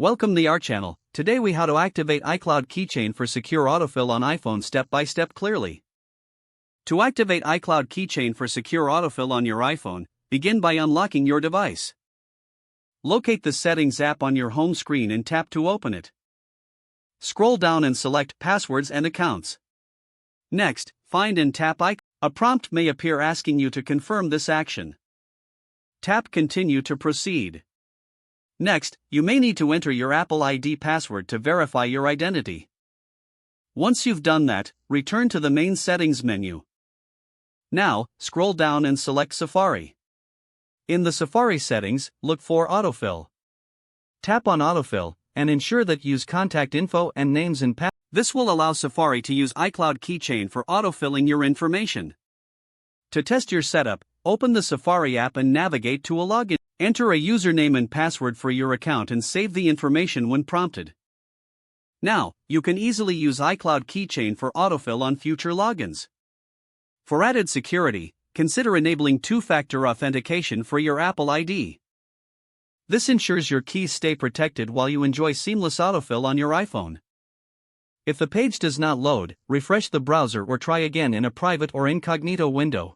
Welcome to our channel. Today we how to activate iCloud Keychain for secure autofill on iPhone step by step clearly. To activate iCloud Keychain for secure autofill on your iPhone, begin by unlocking your device. Locate the Settings app on your home screen and tap to open it. Scroll down and select Passwords and Accounts. Next, find and tap iCloud. A prompt may appear asking you to confirm this action. Tap Continue to proceed. Next, you may need to enter your Apple ID password to verify your identity. Once you've done that, return to the main settings menu. Now, scroll down and select Safari. In the Safari settings, look for Autofill. Tap on Autofill, and ensure that use contact info and names and passwords. This will allow Safari to use iCloud Keychain for autofilling your information. To test your setup, open the Safari app and navigate to a login. Enter a username and password for your account and save the information when prompted. Now, you can easily use iCloud Keychain for autofill on future logins. For added security, consider enabling two-factor authentication for your Apple ID. This ensures your keys stay protected while you enjoy seamless autofill on your iPhone. If the page does not load, refresh the browser or try again in a private or incognito window.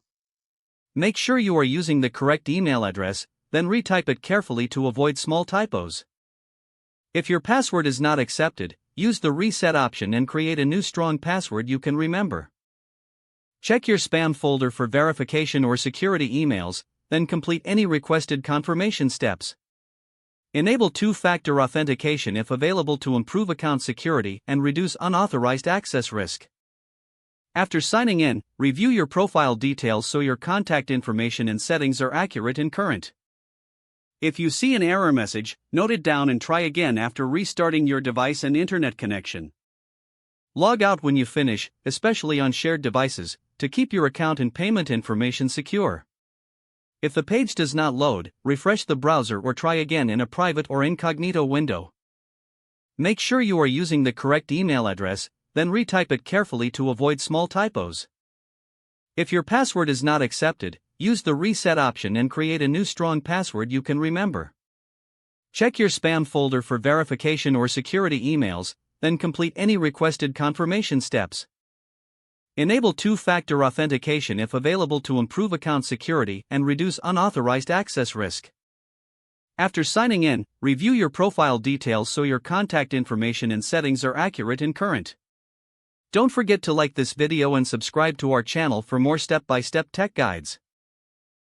Make sure you are using the correct email address, then retype it carefully to avoid small typos. If your password is not accepted, use the reset option and create a new strong password you can remember. Check your spam folder for verification or security emails, then complete any requested confirmation steps. Enable two-factor authentication if available to improve account security and reduce unauthorized access risk. After signing in, review your profile details so your contact information and settings are accurate and current. If you see an error message, note it down and try again after restarting your device and internet connection. Log out when you finish, especially on shared devices, to keep your account and payment information secure. If the page does not load, refresh the browser or try again in a private or incognito window. Make sure you are using the correct email address, then retype it carefully to avoid small typos. If your password is not accepted, use the reset option and create a new strong password you can remember. Check your spam folder for verification or security emails, then complete any requested confirmation steps. Enable two-factor authentication if available to improve account security and reduce unauthorized access risk. After signing in, review your profile details so your contact information and settings are accurate and current. Don't forget to like this video and subscribe to our channel for more step-by-step tech guides.